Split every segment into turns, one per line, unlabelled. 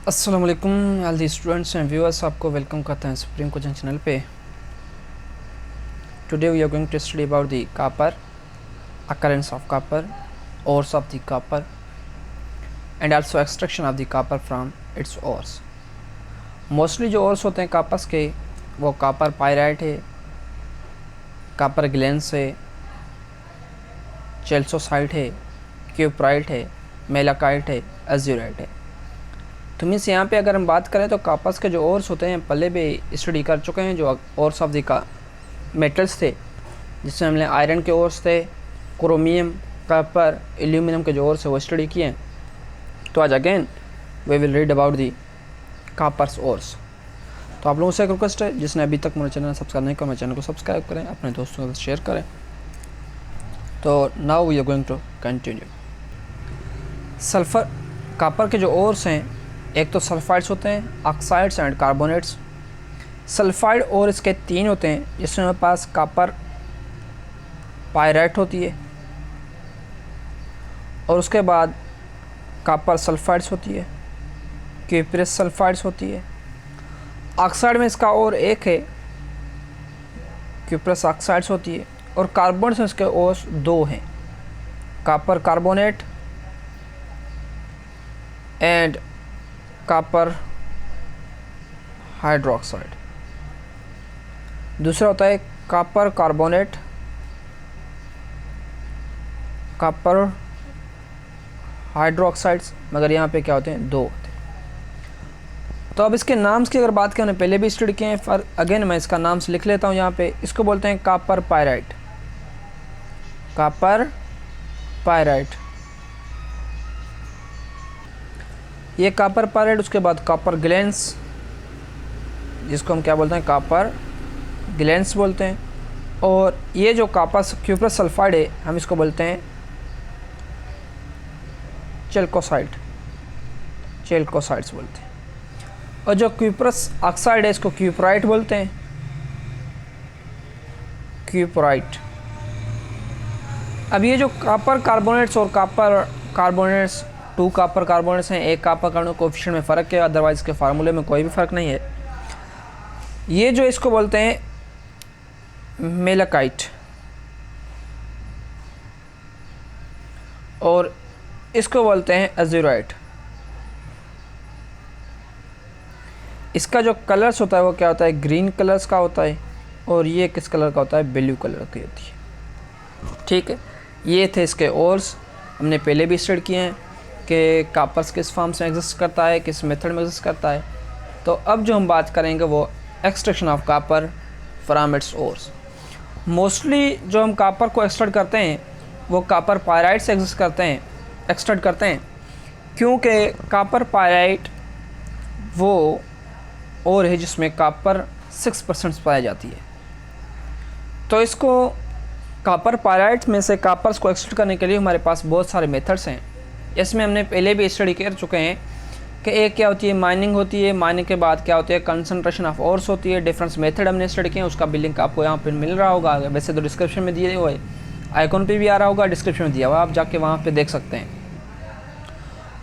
अस्सलाम वालेकुम all the students and viewers, आपको वेलकम करते हैं सुप्रीम कोचिंग चैनल पे। Today we are going to study about the copper, occurrence of copper, ores of the copper and also extraction of the copper from its ores। Mostly जो ores होते हैं कापस के वो copper pyrite है, copper glens है, चेल्सोसाइट है, cuprite है, malachite है, अज्यूराइट है। तो मीन्स यहाँ पे अगर हम बात करें तो कापस के जो ओर्स होते हैं पहले भी स्टडी कर चुके हैं, जो ओर्स ऑफ द मेटल्स थे, जिसमें हमने आयरन के ओर्स थे, क्रोमियम, कॉपर, एल्यूमिनियम के जो ओर्स है वो स्टडी किए हैं। तो आज again we will read about the coppers ores. तो आप लोगों से एक रिक्वेस्ट है, जिसने अभी तक मेरे चैनल सब्सक्राइब नहीं किया मेरे चैनल को सब्सक्राइब करें, अपने दोस्तों के साथ शेयर करें। तो now we are going to continue. Sulphur copper के जो ओर्स हैं, एक तो सल्फाइड्स होते हैं, ऑक्साइड्स एंड कार्बोनेट्स। सल्फाइड और इसके तीन होते हैं, जिसमें हमारे पास कॉपर पायराइट होती है और उसके बाद कॉपर सल्फाइड्स होती है, क्यूप्रस सल्फाइड्स होती है। ऑक्साइड में इसका और एक है, क्यूप्रस ऑक्साइड्स होती है, और कार्बोनेट्स में इसके और दो हैं, copper carbonate and copper hydroxide. दूसरा होता है कॉपर कार्बोनेट, कॉपर हाइड्रोक्साइड्स, मगर यहाँ पे क्या होते हैं, दो होते हैं। तो अब इसके नाम्स की अगर बात करें, पहले भी स्टडी किए हैं, पर अगेन मैं इसका नाम्स लिख लेता हूँ यहाँ पे। इसको बोलते हैं कॉपर पायराइट, कॉपर पायराइट, ये कॉपर पायराइट। उसके बाद कॉपर ग्लेंस, जिसको हम क्या बोलते हैं, कॉपर ग्लेंस बोलते हैं। और ये जो कॉपर क्यूप्रस सल्फाइड है, हम इसको बोलते हैं चेल्कोसाइड, चेल्कोसाइड्स बोलते हैं। और जो क्यूप्रस ऑक्साइड है, इसको क्यूप्राइट बोलते हैं, क्यूप्राइट। अब ये जो कॉपर कार्बोनेट्स और copper carbonates, two copper carbonates हैं, एक कॉपर कार्बोनेट कोएफिशिएंट में फ़र्क है, अदरवाइज के फार्मूले में कोई भी फ़र्क नहीं है। ये जो इसको बोलते हैं मेलाकाइट, और इसको बोलते हैं अज़ूराइट। इसका जो कलर्स होता है वो क्या होता है, ग्रीन कलर्स का होता है, और ये किस कलर का होता है, ब्लू कलर की होती है। ठीक है, ये थे इसके ओर्स। हमने पहले भी स्टडी किए हैं कि कॉपर्स किस फॉर्म से एग्जिस्ट करता है, किस मेथड में एग्जिस्ट करता है। तो अब जो हम बात करेंगे वो extraction of copper from its ores. Mostly जो हम कॉपर को एक्सट्रैक्ट करते हैं वो कॉपर पायराइट से एग्जिस्ट करते हैं, एक्सट्रैक्ट करते हैं, क्योंकि कॉपर पायराइट वो और है जिसमें कॉपर 6% पाई जाती है। तो इसको कॉपर पायराइट में से कॉपर्स को एक्सट्रैक्ट करने के लिए हमारे पास बहुत सारे मेथड्स हैं। इसमें हमने पहले भी स्टडी कर चुके हैं कि एक क्या होती है, माइनिंग होती है, माइनिंग के बाद क्या होती है, कंसंट्रेशन ऑफ ओर्स होती है। डिफरेंस मेथड हमने स्टडी किए हैं, उसका भी लिंक आपको यहाँ पे मिल रहा होगा। वैसे तो डिस्क्रिप्शन में दिए हुए, आइकॉन पे भी आ रहा होगा, डिस्क्रिप्शन में दिया हुआ, आप जाके वहाँ पे देख सकते हैं।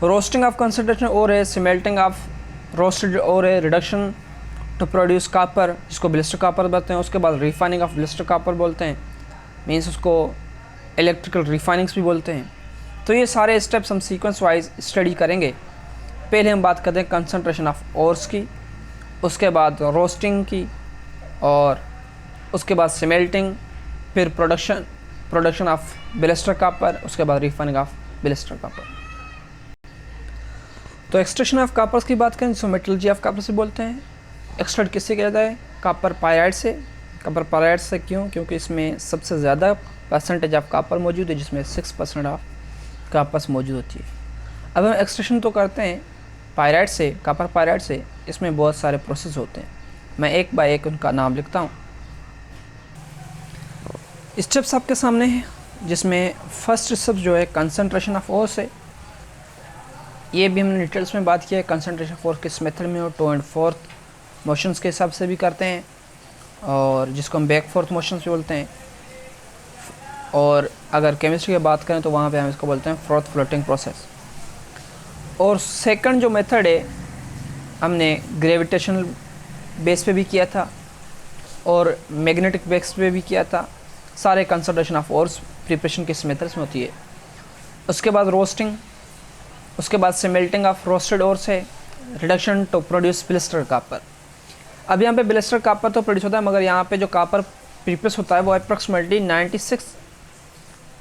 रोस्टिंग ऑफ कंसंट्रेशन और है, स्मेल्टिंग ऑफ रोस्टेड और है, रिडक्शन टू प्रोड्यूस कॉपर, जिसको ब्लिस्टर कॉपर बोलते हैं। उसके बाद रिफाइनिंग ऑफ ब्लिस्टर कॉपर बोलते हैं, मीन्स उसको इलेक्ट्रिकल रिफाइनिंग्स भी बोलते हैं। तो ये सारे स्टेप्स हम सीक्वेंस वाइज स्टडी करेंगे। पहले हम बात करते हैं कंसंट्रेशन ऑफ ओर्स की, उसके बाद रोस्टिंग की, और उसके बाद स्मेल्टिंग, फिर प्रोडक्शन ऑफ ब्लिस्टर कॉपर, उसके बाद रिफाइनिंग ऑफ ब्लिस्टर कॉपर। तो एक्सट्रैक्शन ऑफ कॉपर्स की बात करें, जिसको मेटलर्जी ऑफ कॉपर से बोलते हैं। एक्सट्रैक्ट किससे किया जाता है, कॉपर पायराइट से। कॉपर पायराइट से क्यों, क्योंकि इसमें सबसे ज़्यादा परसेंटेज ऑफ कॉपर मौजूद है, जिसमें 6% ऑफ कॉपर्स मौजूद होती है। अब हम एक्सट्रैक्शन तो करते हैं पायराइट से, कॉपर पायराइट से। इसमें बहुत सारे प्रोसेस होते हैं, मैं एक बाय एक उनका नाम लिखता हूँ। स्टेप्स आपके सामने हैं, जिसमें फर्स्ट स्टेप जो है कंसंट्रेशन ऑफ ओर्स है। ये भी हमने डिटेल्स में बात किया है, कंसंट्रेशन ऑफ ओर्स किस मेथड में हो, 2 and 4th मोशंस के हिसाब से भी करते हैं, और जिसको हम बैक फोर्थ मोशंस भी बोलते हैं। और अगर केमिस्ट्री की बात करें तो वहाँ पे हम इसको बोलते हैं फोर्थ फ्लोटिंग प्रोसेस। और सेकंड जो मेथड है हमने ग्रेविटेशनल बेस पे भी किया था और मैग्नेटिक बेस पे भी किया था। सारे कंसंट्रेशन ऑफ ओर्स प्रिपरेशन किस मेथड्स में होती है। उसके बाद रोस्टिंग, उसके बाद से मेल्टिंग ऑफ रोस्टेड ओर्स है, reduction to produce blister copper. अब यहाँ पे ब्लिस्टर कापर तो प्रोड्यूस होता है, मगर यहाँ पे जो कापर प्रिपरेस होता है वो अप्रॉक्सीमेटली 96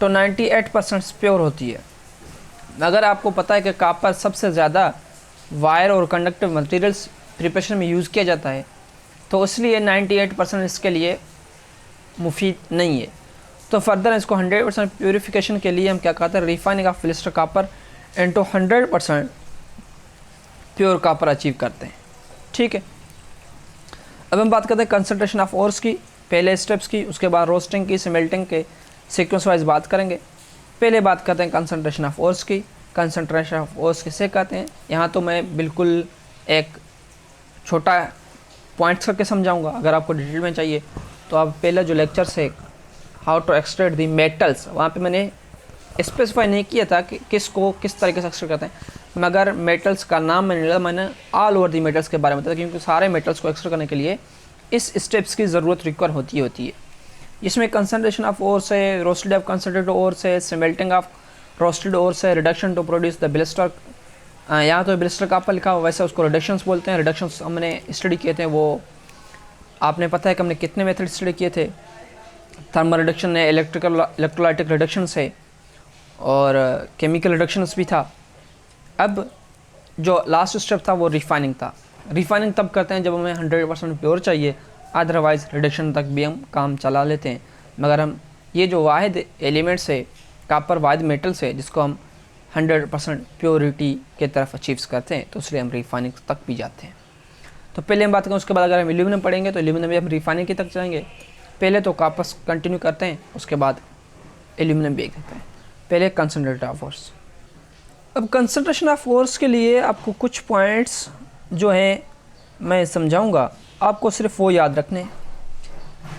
to 98% प्योर होती है। अगर आपको पता है कि कापर सबसे ज़्यादा वायर और कंडक्टिव मटेरियल्स प्रिपरेशन में यूज़ किया जाता है, तो इसलिए 98% इसके लिए मुफीद नहीं है। तो फर्दर इसको 100% प्योरीफिकेशन के लिए हम क्या कहते हैं, refining of blister copper into 100% pure copper achieve करते हैं। ठीक है, अब हम बात करते हैं कंसंट्रेशन ऑफ ओर्स की, पहले स्टेप्स की, उसके बाद रोस्टिंग की, स्मेल्टिंग के सीक्वेंस वाइज बात करेंगे। पहले बात करते हैं कंसंट्रेशन ऑफ ओर्स की। कंसंट्रेशन ऑफ ओर्स किसे कहते हैं, यहाँ तो मैं बिल्कुल एक छोटा पॉइंट्स करके समझाऊंगा। अगर आपको डिटेल में चाहिए तो आप पहला जो लेक्चर से how to extract the metals, वहाँ पे मैंने स्पेसिफाई नहीं किया था कि किसको किस तरीके से एक्सट्रैक्ट करते हैं, मगर मेटल्स का नाम मैंने ऑल ओवर दी मेटल्स के बारे में बताया, क्योंकि सारे मेटल्स को एक्सट्रैक्ट करने के लिए इस स्टेप्स की ज़रूरत रिक्वायर होती है। इसमें कंसंट्रेशन ऑफ ओर्स है, रोस्टेड ऑफ कंसंट्रेटेड ओर्स है, स्मेल्टिंग ऑफ रोस्टेड ओर्स है, reduction to produce the blister. यहाँ तो ब्लिस्टर कापर लिखा हुआ, वैसे उसको रिडक्शंस बोलते हैं। रिडक्शंस हमने स्टडी किए थे, वो आपने पता है कि हमने कितने मेथड स्टडी किए थे। थर्मल रिडक्शन है, इलेक्ट्रोलाइटिक रिडक्शन है और केमिकल रिडक्शंस भी था। अब जो लास्ट स्टेप था वो रिफाइनिंग था। रिफाइनिंग तब करते हैं जब हमें 100% प्योर चाहिए, अदरवाइज़ रिडक्शन तक भी हम काम चला लेते हैं। मगर हम ये जो वाहिद एलिमेंट्स है, कापर वाहिद मेटल्स है जिसको हम 100% प्योरिटी के तरफ अचीव करते हैं, तो इसलिए हम रिफाइनिंग तक भी जाते हैं। तो पहले हम बात करें, उसके बाद अगर हम एल्यूमिनियम पढ़ेंगे तो एल्यूमिनियम भी हम रिफाइनिंग की तक जाएंगे। पहले तो कापर कंटिन्यू करते हैं, उसके बाद एल्यूमिनियम भी करते हैं। पहले कंसंट्रेशन ऑफ ओर्स। अब कंसंट्रेशन ऑफ ओर्स के लिए आपको कुछ पॉइंट्स जो हैं मैं समझाऊंगा, आपको सिर्फ वो याद रखने।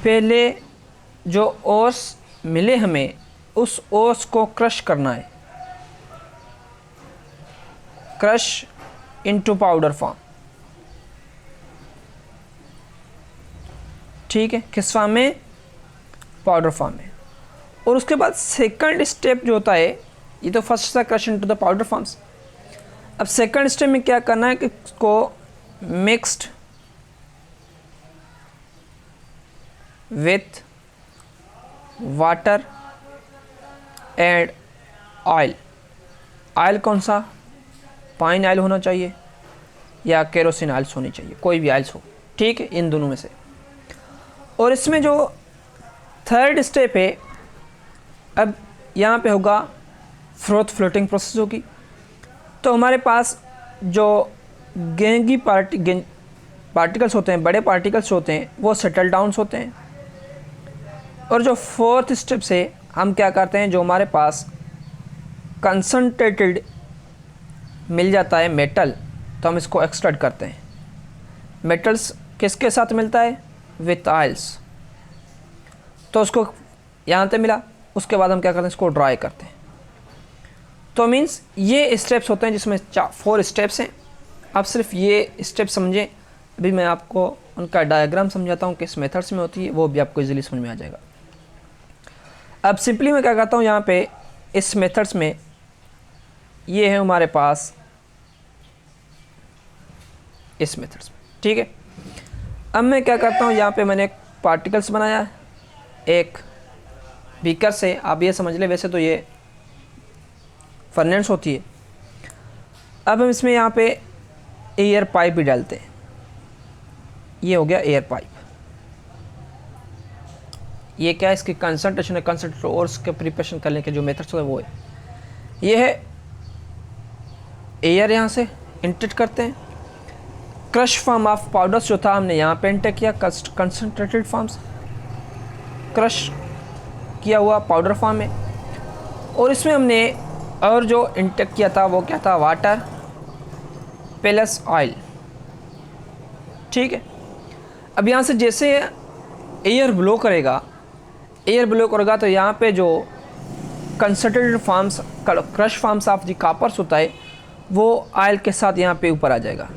पहले जो ओर्स मिले हमें, उस ओर्स को क्रश करना है, क्रश इनटू पाउडर फॉर्म। ठीक है, किस फॉर्म में, पाउडर फॉर्म में। और उसके बाद सेकंड स्टेप जो होता है, ये तो फर्स्ट था crush into the powder forms. अब सेकंड स्टेप में क्या करना है कि इसको mixed with water and oil. Oil कौन सा, पाइन ऑयल होना चाहिए या केरोसिन ऑयल होनी चाहिए, कोई भी ऑयल्स हो। ठीक है, इन दोनों में से। और इसमें जो थर्ड स्टेप है, अब यहाँ पे होगा फ्रोथ फ्लोटिंग प्रोसेस होगी। तो हमारे पास जो गेंगी पार्टिकल्स होते हैं, बड़े पार्टिकल्स होते हैं, वो सेटल डाउन्स होते हैं। और जो फोर्थ स्टेप से हम क्या करते हैं, जो हमारे पास कंसंट्रेटेड मिल जाता है मेटल, तो हम इसको एक्सट्रैक्ट करते हैं। मेटल्स किसके साथ मिलता है, विथ ऑयल्स। तो उसको यहाँ पे मिला, उसके बाद हम क्या करते हैं, इसको ड्राई करते हैं। तो मीन्स ये स्टेप्स होते हैं, जिसमें 4 स्टेप्स हैं। आप सिर्फ ये स्टेप समझें। अभी मैं आपको उनका डायग्राम समझाता हूँ किस मेथड्स में होती है, वो भी आपको इजीली समझ में आ जाएगा। अब सिंपली मैं क्या करता हूँ, यहाँ पे इस मेथड्स में ये है हमारे पास इस मेथड्स में। ठीक है, अब मैं क्या करता हूँ, यहाँ पे मैंने एक पार्टिकल्स बनाया एक बीकर से। आप ये समझ लें, वैसे तो ये फर्नेंस होती है। अब हम इसमें यहाँ पे एयर पाइप भी डालते हैं। ये हो गया एयर पाइप। ये क्या है, इसकी कंसंट्रेशन है, कंसंट्रेट और उसके प्रिपरेशन करने के जो मेथड्स है वो है। ये है एयर, यहाँ से इंटेक करते हैं। क्रश फॉर्म ऑफ पाउडर्स जो था हमने यहाँ पे इंटेक किया, कंसंट्रेटेड फॉर्म्स, क्रश किया हुआ पाउडर फॉर्म में। और इसमें हमने और जो इंटेक किया था वो क्या था, वाटर प्लस ऑयल। ठीक है, अब यहाँ से जैसे एयर ब्लो करेगा, तो यहाँ पे जो concentrated forms, crush forms of the कापर्स होता है, वो ऑयल के साथ यहाँ पे ऊपर आ जाएगा।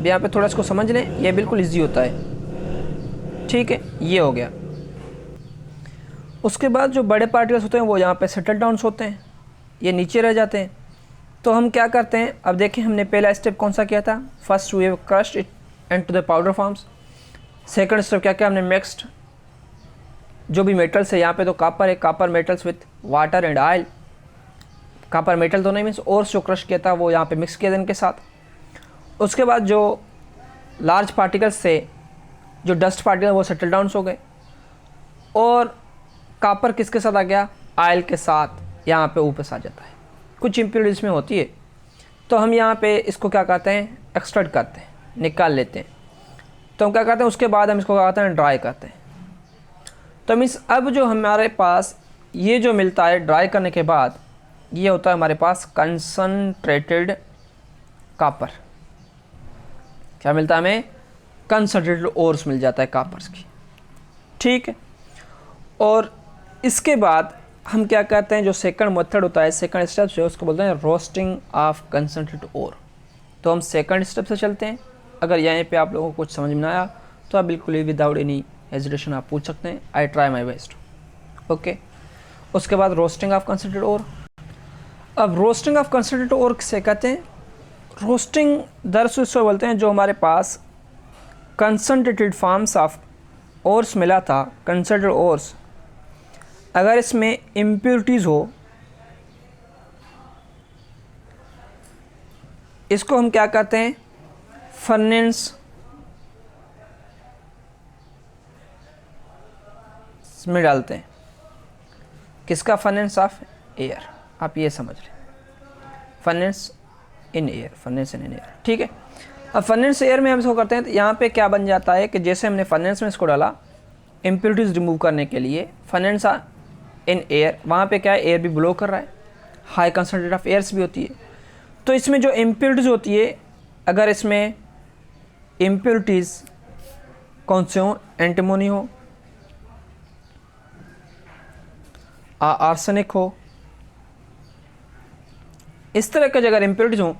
अब यहाँ पे थोड़ा इसको समझ लें, ये बिल्कुल इजी होता है। ठीक है, ये हो गया। उसके बाद जो बड़े पार्टिकल्स होते हैं वो यहाँ पे सेटल डाउन्स होते हैं, ये नीचे रह जाते हैं। तो हम क्या करते हैं, अब देखें हमने पहला स्टेप कौन सा किया था, first we have crushed it into the powder forms. Second step क्या किया हमने, मिक्स्ड जो भी मेटल्स है, यहाँ पे तो कॉपर है, copper metals with water and oil. Copper metal तो नहीं मीन्स और जो क्रश किया था वो यहाँ पे मिक्स किया था इनके साथ। उसके बाद जो लार्ज पार्टिकल्स थे, जो डस्ट पार्टिकल, वो सेटल डाउन्स हो गए। और कॉपर किसके साथ आ गया, ऑयल के साथ यहाँ पे ऊपर आ जाता है। कुछ इम्प्योरिटीज में होती है, तो हम यहाँ पे इसको क्या करते हैं, एक्सट्रैक्ट करते हैं, निकाल लेते हैं। तो हम क्या करते हैं, उसके बाद हम इसको क्या करते हैं, ड्राई करते हैं। तो मीन्स अब जो हमारे पास ये जो मिलता है ड्राई करने के बाद, ये होता है हमारे पास कंसनट्रेटेड कॉपर। क्या मिलता है हमें, कंसनट्रेटेड ओर्स मिल जाता है कॉपर्स की। ठीक है, और इसके बाद हम क्या करते हैं, जो सेकंड मेथड होता है, सेकंड स्टेप जो है उसको बोलते हैं रोस्टिंग ऑफ कंसनट्रेटेड ओर। तो हम सेकंड स्टेप से चलते हैं। अगर यहाँ पे आप लोगों को कुछ समझ में आया तो आप बिल्कुल ही विदाउट एनी हेजिटेशन आप पूछ सकते हैं, I try my best. Okay, उसके बाद रोस्टिंग ऑफ कंसनट्रेटेड ओर। अब रोस्टिंग ऑफ कंसनट्रेटेड ओर किसे कहते हैं, रोस्टिंग दरअसल इसको बोलते हैं जो हमारे पास कंसनट्रेटेड फॉर्म्स ऑफ ओर्स मिला था, कंसनट्रेटेड ओर्स, अगर इसमें इम्प्योरिटीज़ हो, इसको हम क्या कहते हैं, फर्नेंस में डालते हैं। किसका, फर्नेंस ऑफ एयर, आप ये समझ लें, furnace in air, furnace in air. ठीक है, अब फर्नेंस एयर में हम इसको करते हैं, तो यहाँ पे क्या बन जाता है कि जैसे हमने फर्नेंस में इसको डाला इम्प्योरिटीज़ रिमूव करने के लिए, फर्नेंस इन एयर, वहाँ पे क्या है, एयर भी ब्लो कर रहा है, हाई कंसनट्रेट ऑफ एयर्स भी होती है। तो इसमें जो इम्प्योरिटीज़ होती है, अगर इसमें इम्प्योरिटीज़ कौन से हों, एंटीमोनी हो, आर्सेनिक हो, इस तरह के अगर इम्प्योरिटीज़ हों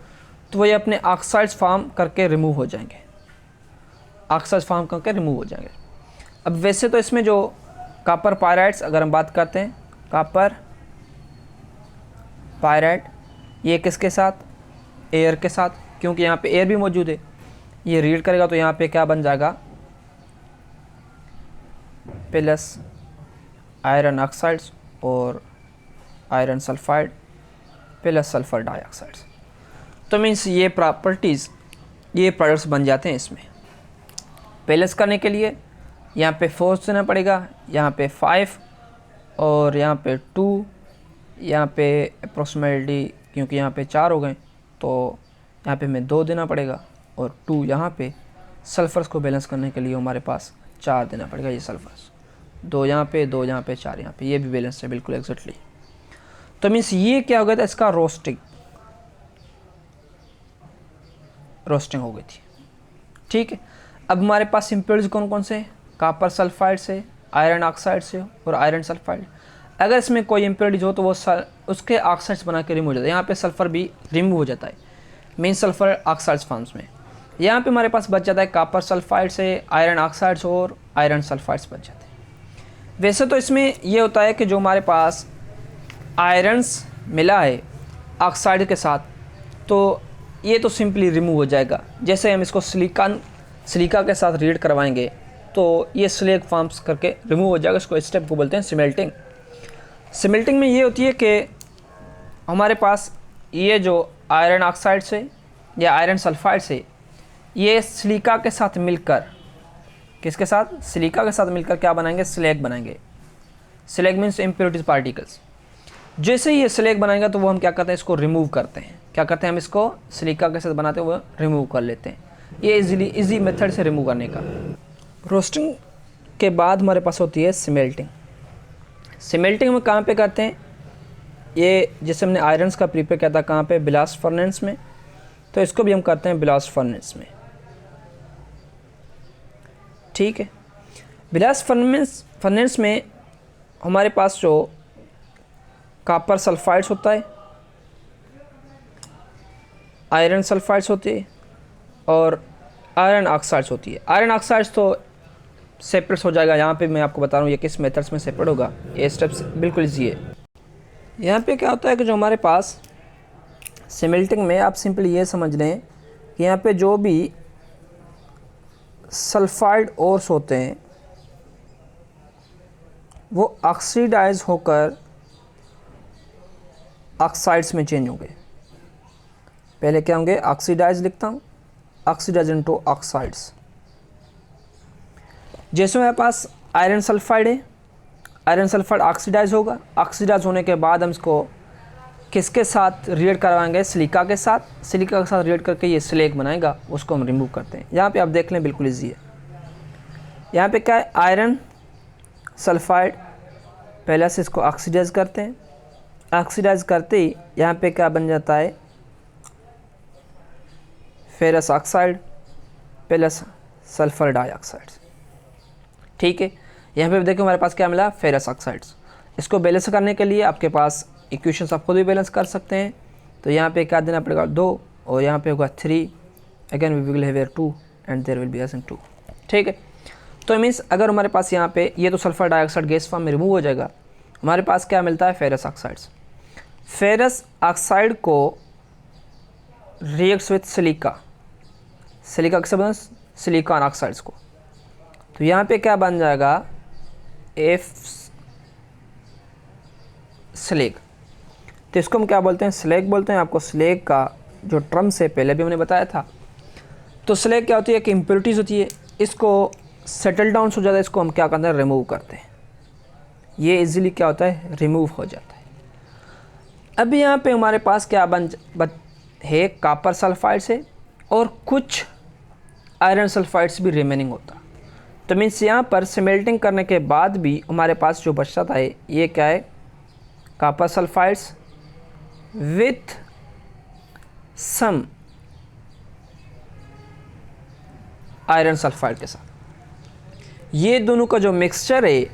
तो वो ये अपने ऑक्साइड्स फॉर्म करके रिमूव हो जाएंगे, ऑक्साइड्स फॉर्म करके रिमूव हो जाएंगे। अब वैसे तो इसमें जो कॉपर पायराइड्स अगर हम बात करते हैं, कॉपर पायराइड, ये किसके साथ, एयर के साथ, क्योंकि यहाँ पे एयर भी मौजूद है। ये रीड करेगा तो यहाँ पे क्या बन जाएगा, प्लस आयरन ऑक्साइड्स और iron sulphide plus sulphur dioxides. तो मीन्स ये प्रॉपर्टीज़, ये प्रोडक्ट्स बन जाते हैं इसमें। प्लस करने के लिए यहाँ पे फोर्स देना पड़ेगा, यहाँ पे 5 और यहाँ पे 2, यहाँ पे अप्रोक्सीमेटली, क्योंकि यहाँ पे 4 हो गए तो यहाँ पे हमें 2 देना पड़ेगा, और 2 यहाँ पे सल्फर्स को बैलेंस करने के लिए हमारे पास 4 देना पड़ेगा। ये सल्फर्स 2 यहाँ पे, 2 यहाँ पे, 4 यहाँ पे, ये भी बैलेंस है बिल्कुल एग्जैक्टली। तो मीन्स ये क्या हो गया था, इसका रोस्टिंग हो गई थी। ठीक है, अब हमारे पास इम्प्योरिटीज कौन कौन से, कॉपर सल्फाइड से, आयरन ऑक्साइड से और आयरन सल्फाइड। अगर इसमें कोई इम्प्योरिटीज हो तो वो उसके ऑक्साइड्स बना के रिमूव हो जाता है। यहाँ पे सल्फर भी रिमूव हो जाता है, मेन सल्फर ऑक्साइड्स फॉर्म्स में। यहाँ पे हमारे पास बच जाता है कॉपर सल्फाइड से, आयरन ऑक्साइड्स और आयरन सल्फाइड्स बच जाते हैं। वैसे तो इसमें ये होता है कि जो हमारे पास आयरन्स मिला है ऑक्साइड के साथ, तो ये तो सिंपली रिमूव हो जाएगा। जैसे हम इसको सिलिका के साथ रीड करवाएंगे तो ये स्लेग फॉर्म्स करके रिमूव हो जाएगा। इसको स्टेप को बोलते हैं सिमेल्टिंग। सिमेल्टिंग में ये होती है कि हमारे पास ये जो आयरन ऑक्साइड से या आयरन सल्फाइड से, ये सिलिका के साथ मिलकर, किसके साथ, सिलिका के साथ मिलकर क्या बनाएंगे, स्लेग बनाएंगे। Slag means impurities particles. जैसे ही ये स्लेग बनाएंगे तो वो हम क्या करते हैं, इसको रिमूव करते हैं। क्या करते हैं, हम इसको सिलिका के साथ बनाते हैं, वो रिमूव कर लेते हैं। ये इजी मेथड से रिमूव करने का। रोस्टिंग के बाद हमारे पास होती है सिमेल्टिंग। सिमेल्टिंग हम कहाँ पे करते हैं, ये जैसे हमने आयरन्स का प्रिपेयर किया था कहाँ पे, ब्लास्ट फर्नेस में, तो इसको भी हम करते हैं ब्लास्ट फर्नेस में। ठीक है, ब्लास्ट फर्नेस में हमारे पास जो कॉपर सल्फाइड्स होता है, आयरन सल्फाइड्स होते हैं और आयरन ऑक्साइड्स होती है। आयरन ऑक्साइड्स तो सेपरेट हो जाएगा, यहाँ पे मैं आपको बता रहा हूँ ये किस मेथड्स में सेपरेट होगा, ये स्टेप्स बिल्कुल ईजी है। यहाँ पे क्या होता है कि जो हमारे पास स्मेल्टिंग में, आप सिंपली ये समझ लें कि यहाँ पे जो भी सल्फाइड ओर्स होते हैं वो ऑक्सीडाइज होकर ऑक्साइड्स में चेंज होंगे। पहले क्या होंगे, ऑक्सीडाइज लिखता हूँ, ऑक्सीडाइज इनटू ऑक्साइड्स। जैसे मेरे पास आयरन सल्फाइड है, आयरन सल्फाइड ऑक्सीडाइज होगा, ऑक्सीडाइज होने के बाद हम इसको किसके साथ रिएक्ट करवाएंगे, सिलिका के साथ। सिलिका के साथ रिएक्ट करके ये स्लेग बनाएगा, उसको हम रिमूव करते हैं। यहाँ पे आप देख लें बिल्कुल ईजी है। यहाँ पे क्या है, आयरन सल्फाइड, पहले से इसको ऑक्सीडाइज करते हैं, ऑक्सीडाइज करते ही यहाँ पे क्या बन जाता है, ferrous oxide plus sulphur dioxide. ठीक है, यहाँ पे देखिए हमारे पास क्या मिला, फेरस ऑक्साइड्स। इसको बैलेंस करने के लिए आपके पास इक्वेशंस आप खुद भी बैलेंस कर सकते हैं। तो यहाँ पे क्या देना पड़ेगा, 2, और यहाँ पे होगा 3, again we will have 2 and there will be S 2। ठीक है, तो मीन्स अगर हमारे पास यहाँ पे ये तो सल्फर डाइऑक्साइड गैस फॉर्म में रिमूव हो जाएगा, हमारे पास क्या मिलता है, फेरस ऑक्साइड्स। फेरस ऑक्साइड को रिएक्ट्स विथ सिलिका, सिलिका किसे बना, सिलिकॉन ऑक्साइड्स को। तो यहाँ पे क्या बन जाएगा, एफ स्लेग। तो इसको हम क्या बोलते हैं, स्लेग बोलते हैं। आपको स्लेग का जो टर्म से पहले भी हमने बताया था। तो स्लेग क्या होती है कि इम्प्योरिटीज़ होती है, इसको सेटल डाउन हो जाता है, इसको हम क्या करते हैं, रिमूव करते हैं। ये इजीली क्या होता है, रिमूव हो जाता है। अब यहाँ पे हमारे पास क्या है, कॉपर सल्फाइड से और कुछ आयरन सल्फाइड्स भी रिमेनिंग होता। तो मीन्स यहाँ पर स्मेल्टिंग करने के बाद भी हमारे पास जो बचता था ये क्या है, copper sulphides with some iron sulphide के साथ। ये दोनों का जो मिक्सचर है,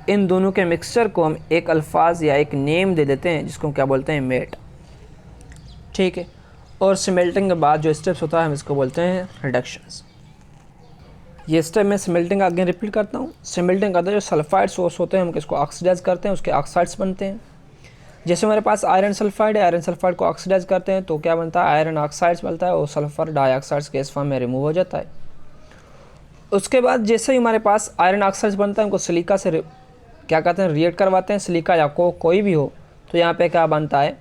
इन दोनों के मिक्सचर को हम एक अल्फाज या एक नेम दे देते हैं, जिसको हम क्या बोलते हैं, मेट। ठीक है, और स्मेल्टिंग के बाद जो स्टेप्स होता है हम इसको बोलते हैं रिडक्शंस। ये स्टेप मैं स्मेल्टिंग आगे रिपीट करता हूँ। स्मेल्टिंग करते जो सल्फाइड सोर्स होते हैं हम इसको ऑक्सीडाइज करते हैं, उसके ऑक्साइड्स बनते हैं। जैसे हमारे पास आयरन सल्फाइड है, आयरन सल्फाइड को ऑक्सीडाइज करते हैं तो क्या बनता है, आयरन ऑक्साइड्स बनता है और सल्फर डाइऑक्साइड्स गैस फॉर्म में रिमूव हो जाता है। उसके बाद जैसे ही हमारे पास आयरन ऑक्साइड्स बनता है, हमको सिलिका से क्या कहते हैं, रिएक्ट करवाते हैं, सिलिका या कोई भी हो। तो यहाँ पे क्या बनता है,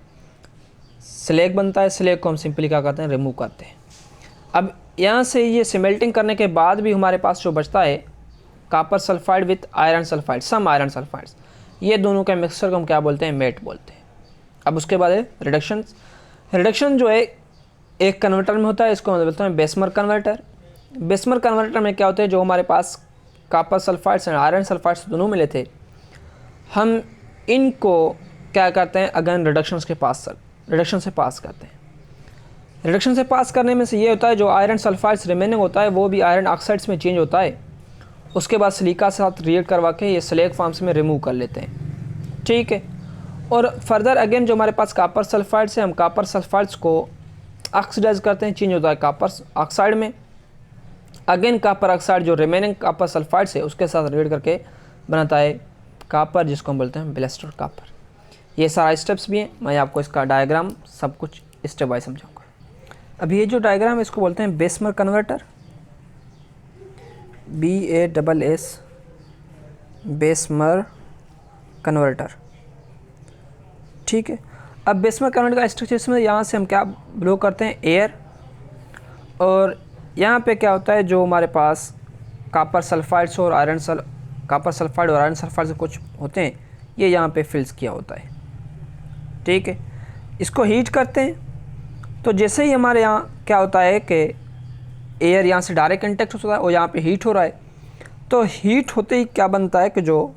स्लेग बनता है। स्लेग को हम सिंपली क्या करते हैं, रिमूव करते हैं। अब यहाँ से ये स्मेल्टिंग करने के बाद भी हमारे पास जो बचता है, copper sulphide with iron sulphide, some iron sulphides, ये दोनों के मिक्सचर को हम क्या बोलते हैं, मेट बोलते हैं। अब उसके बाद है रिडक्शन। रिडक्शन जो है एक कन्वर्टर में होता है, इसको हम बोलते हैं बेसमर कन्वर्टर। बेसमर कन्वर्टर में क्या होता है, जो हमारे पास कॉपर सल्फाइड्स और आयरन सल्फाइड्स दोनों मिले थे, हम इनको क्या करते हैं, अगेन रिडक्शन से पास करते हैं। रिडक्शन से पास करने में से ये होता है, जो आयरन सल्फाइड्स रिमेनिंग होता है वो भी आयरन ऑक्साइड्स में चेंज होता है। उसके बाद सिलिका से साथ रिएक्ट करवा के ये स्लेग फॉर्म्स में रिमूव कर लेते हैं। ठीक है, और फर्दर अगेन जो हमारे पास कॉपर सल्फाइड्स है, हम कॉपर सल्फाइड्स को ऑक्सीडाइज करते हैं, चेंज होता है कॉपर ऑक्साइड में। अगेन कॉपर ऑक्साइड जो रिमेनिंग कॉपर सल्फाइड्स है उसके साथ रिएक्ट करके बनाता है कॉपर, जिसको हम बोलते हैं ब्लैस्टर कॉपर। ये सारा स्टेप्स भी हैं, मैं आपको इसका डायग्राम सब कुछ स्टेप बाय समझाऊंगा। अब ये जो डायग्राम है इसको बोलते हैं बेसमर कन्वर्टर, BASS बेसमर कन्वर्टर। ठीक है, अब बेसमर कन्वर्टर का स्ट्रक्चर में यहाँ से हम क्या ब्लो करते हैं, एयर, और यहाँ पे क्या होता है, जो हमारे पास कॉपर सल्फाइड्स और कॉपर सल्फाइड और आयरन सल्फाइड से कुछ होते हैं, ये यहाँ पे फिल्स किया होता है। ठीक है, इसको हीट करते हैं। तो जैसे ही हमारे यहाँ क्या होता है कि एयर यहाँ से डायरेक्ट कंटेक्ट होता है और यहाँ पे हीट हो रहा है, तो हीट होते ही क्या बनता है कि जो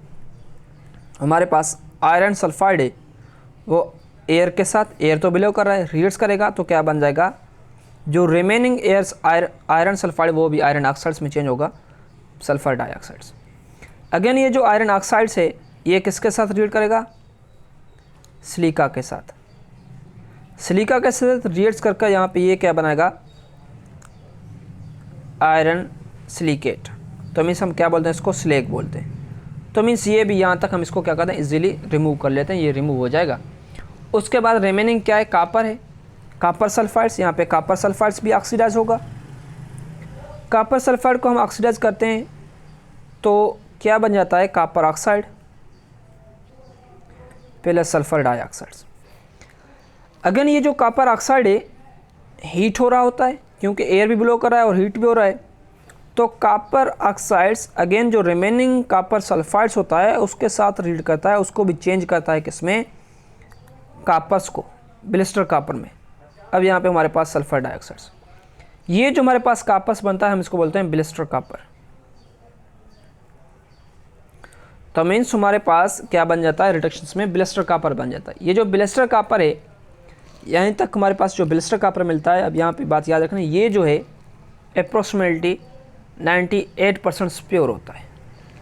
हमारे पास आयरन सल्फाइड है वो एयर के साथ, एयर तो बिलो कर रहा है, रिएक्ट करेगा, तो क्या बन जाएगा, जो रिमेनिंग एयर्स आयरन सल्फाइड वो भी आयरन ऑक्साइड्स में चेंज होगा, सल्फर डाइऑक्साइड्स। अगेन ये जो आयरन ऑक्साइड्स है ये किसके साथ रिएक्ट करेगा, सिलिका के साथ। सिलिका के साथ रिएक्ट करके यहाँ पे ये क्या बनाएगा, आयरन सिलिकेट, तो मीन्स हम क्या बोलते हैं इसको, स्लेग बोलते हैं। तो मीन्स ये भी यहाँ तक हम इसको क्या करते हैं, इजीली रिमूव कर लेते हैं, ये रिमूव हो जाएगा। उसके बाद रिमेनिंग क्या है, कापर है, कापर सल्फाइड्स। यहाँ पे कापर सल्फाइड्स भी ऑक्सीडाइज होगा। कापर सल्फाइड को हम ऑक्सीडाइज करते हैं तो क्या बन जाता है, copper oxide plus sulphur dioxides. Again ये जो कापर ऑक्साइड है हीट हो रहा होता है, क्योंकि एयर भी ब्लो कर रहा है और हीट भी हो रहा है, तो कापर ऑक्साइड्स अगेन जो रिमेनिंग कापर सल्फाइड्स होता है उसके साथ रीड करता है, उसको भी चेंज करता है किसमें, कापर्स को, ब्लिस्टर कापर में। अब यहाँ पे हमारे पास सल्फर डाइऑक्साइड्स, ये जो हमारे पास कापर्स बनता है हम इसको बोलते हैं ब्लिस्टर कापर। तो मीन्स हमारे पास क्या बन जाता है, रिडक्शंस में ब्लिस्टर कापर बन जाता है। ये जो ब्लिस्टर कापर है, यहीं तक हमारे पास जो ब्लिस्टर कापर मिलता है। अब यहाँ पे बात याद रखना, ये जो है अप्रोक्सीमेटली 98% प्योर होता है।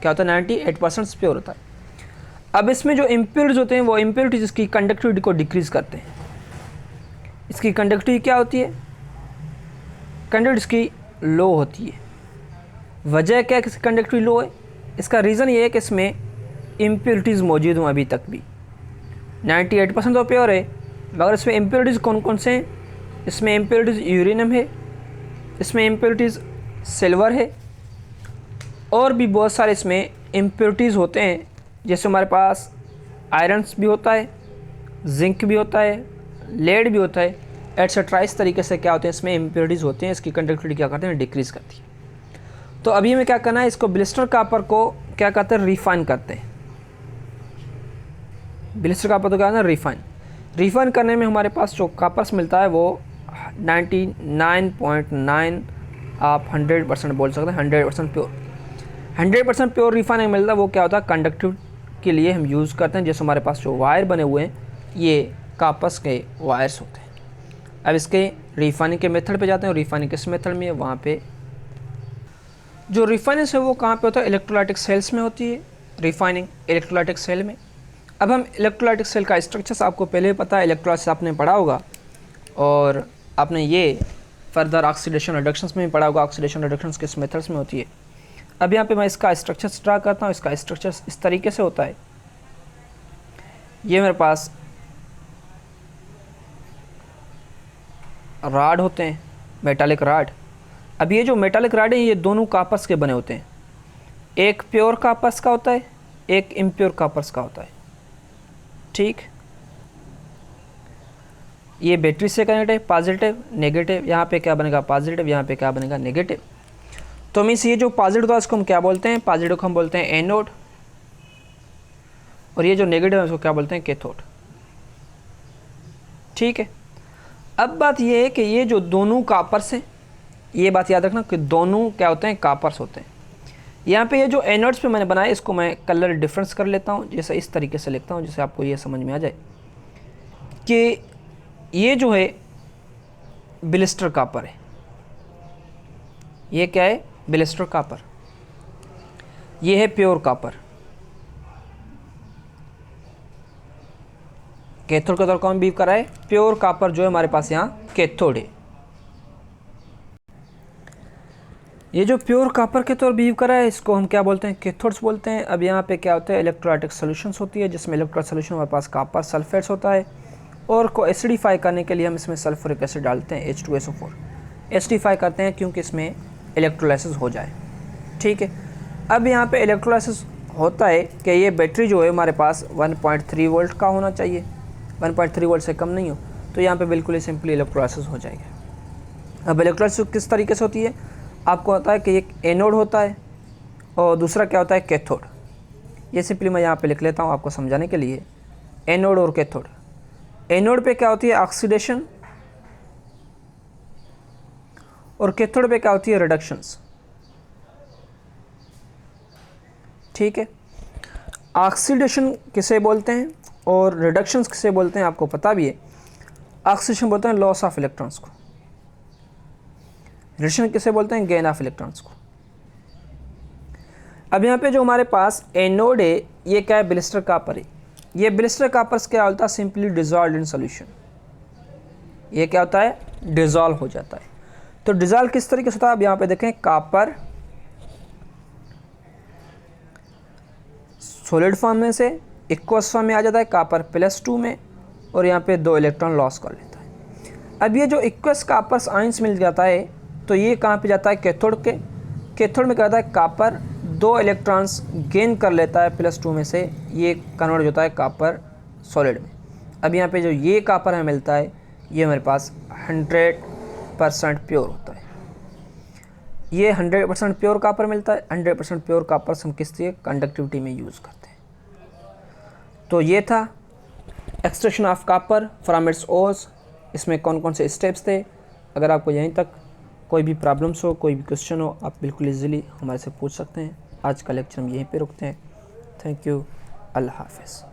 क्या होता है, 98% प्योर होता है। अब इसमें जो इम्प्योरिटीज होते हैं वो इम्प्योरिटीज इसकी कंडक्टिविटी को डिक्रीज़ करते हैं। इसकी कंडक्टिविटी क्या होती है, कंडक्टिविटी इसकी लो होती है। वजह क्या है कि कंडक्टिविटी लो है, इसका रीज़न ये है कि इसमें इम्प्योरिटीज़ मौजूद हों अभी तक भी। 98% तो प्योर है, मगर इसमें इम्प्योरिटीज़ कौन कौन से हैं, इसमें इम्प्योरिटीज़ यूरेनियम है, इसमें इम्प्योरिटीज़ सिल्वर है, और भी बहुत सारे इसमें इम्प्योरिटीज़ होते हैं। जैसे हमारे पास आयरन्स भी होता है, जिंक भी होता है, लेड भी होता है, एट्सेट्रा। इस तरीके से क्या होते हैं, इसमें इम्प्योरिटीज़ होते हैं, इसकी कंडक्टिविटी क्या करते हैं, डिक्रीज़ करती है। तो अभी हमें क्या करना है, इसको ब्लिस्टर कापर को क्या कहते हैं, रिफाइन करते हैं। ब्लिस्टर कापर तो क्या है, रिफाइन करने में हमारे पास जो कापर्स मिलता है वो 99.9 आप 100% बोल सकते हैं, 100% प्योर। 100% प्योर रिफाइन मिलता है, वो क्या होता है, कंडक्टिव के लिए हम यूज़ करते हैं। जैसे हमारे पास जो वायर बने हुए हैं ये कापर्स के वायर्स होते हैं। अब इसके रिफाइनिंग के मेथड पे जाते हैं, और रिफाइनिंग किस मेथड में है, वहाँ पे जो रिफाइनिंग है वो कहाँ पे होता है, इलेक्ट्रोलाइटिक सेल्स में होती है रिफाइनिंग, इलेक्ट्रोलाइटिक सेल में। अब हम इलेक्ट्रोलाइटिक सेल का स्ट्रक्चर आपको पहले ही पता है, इलेक्ट्रोलाइसिस आपने पढ़ा होगा, और आपने ये फर्दर ऑक्सीडेशन रिडक्शंस में भी पढ़ा होगा, ऑक्सीडेशन रिडक्शंस किस मेथड्स में होती है। अब यहाँ पे मैं इसका स्ट्रक्चर ड्रा करता हूँ। इसका स्ट्रक्चर इस तरीके से होता है, ये मेरे पास राड होते हैं, मेटालिक राड। अब ये जो मेटालिक राड हैं ये दोनों कापर्स के बने होते हैं, एक प्योर कापर्स का होता है, एक इम्प्योर कापर्स का होता है। ठीक, ये बैटरी से कनेक्ट है, पॉजिटिव नेगेटिव, यहाँ पे क्या बनेगा पॉजिटिव, यहाँ पे क्या बनेगा नेगेटिव। तो मीन्स ये जो पॉजिटिव होता है इसको हम क्या बोलते हैं, पॉजिटिव को हम बोलते हैं एनोड, और ये जो नेगेटिव है उसको क्या बोलते हैं, कैथोड। ठीक है, अब बात ये है कि ये जो दोनों कापर्स हैं, ये बात याद रखना कि दोनों क्या होते हैं, कापर्स होते हैं। यहाँ पे ये जो एनोड्स पे मैंने बनाया इसको मैं कलर डिफरेंस कर लेता हूँ, जैसे इस तरीके से लिखता हूँ जिससे आपको ये समझ में आ जाए कि ये जो है ब्लिस्टर कापर है, ये क्या है, ब्लिस्टर कापर। ये है प्योर कापर, कैथोड का तौर कौन बीव करा है, प्योर कापर जो है हमारे पास यहाँ कैथोड है। ये जो प्योर कापर के तौर बीव करा है इसको हम क्या बोलते हैं, कैथोड्स बोलते हैं। अब यहाँ पे क्या होता है, इलेक्ट्रोलाइटिक सॉल्यूशंस होती है, जिसमें इलेक्ट्रोलाइटिक सॉल्यूशन हमारे पास कापर सल्फेट्स होता है, और को एसिडिफाई करने के लिए हम इसमें सल्फ्यूरिक एसिड डालते हैं, H2SO4 एसिडिफाई करते हैं क्योंकि इसमें इलेक्ट्रोलाइसिस हो जाए। ठीक है, अब यहाँ पे इलेक्ट्रोलाइसिस होता है कि ये बैटरी जो है हमारे पास 1.3 वोल्ट का होना चाहिए, 1.3 वोल्ट से कम नहीं हो, तो यहाँ पे बिल्कुल ही सिंपली इलेक्ट्रोलाइसिस हो जाएगा। अब इलेक्ट्रोलाइसिस किस तरीके से होती है, आपको होता है कि एक एनोड होता है और दूसरा क्या होता है, कैथोड। ये सिंपली मैं यहाँ पे लिख लेता हूँ आपको समझाने के लिए, एनोड और कैथोड। एनोड पे क्या होती है, ऑक्सीडेशन, और कैथोड पे क्या होती है, रिडक्शंस। ठीक है, ऑक्सीडेशन किसे बोलते हैं और रिडक्शंस किसे बोलते हैं आपको पता भी है। ऑक्सीडेशन बोलते हैं लॉस ऑफ इलेक्ट्रॉन्स को, रिडक्शन किसे बोलते हैं, गेन ऑफ इलेक्ट्रॉन्स को। अब यहाँ पे जो हमारे पास एनोड है ये क्या है, ब्लिस्टर कापर है। ये ब्लिस्टर कापर्स क्या होता है, सिंपली डिजॉल्व इन सॉल्यूशन। ये क्या होता है, डिजॉल्व हो जाता है। तो डिज़ोल्व किस तरीके से होता है, अब यहाँ पे देखें कॉपर सॉलिड फॉर्म में से एक्वस फॉर्म में आ जाता है कॉपर +2 में, और यहाँ पे 2 इलेक्ट्रॉन लॉस कर लेता है। अब ये जो एक्वस कॉपर आयंस मिल जाता है तो ये कहाँ पे जाता है, कैथोड के। कैथोड में क्या होता है, कॉपर 2 इलेक्ट्रॉन्स गेन कर लेता है +2 में से, ये कन्वर्ट होता है कॉपर सॉलिड में। अब यहाँ पे जो ये कॉपर हमें मिलता है ये हमारे पास 100% प्योर होता है। ये 100% प्योर कॉपर मिलता है। 100% प्योर कॉपर हम किस लिए कंडक्टिविटी में यूज़ करते हैं। तो ये था extraction of copper from its ores. इसमें कौन कौन से स्टेप्स थे। अगर आपको यहीं तक कोई भी प्रॉब्लम्स हो, कोई भी क्वेश्चन हो, आप बिल्कुल ईजीली हमारे से पूछ सकते हैं। आज का लेक्चर हम यहीं पे रुकते हैं। Thank you. अल्लाह हाफ़िज़।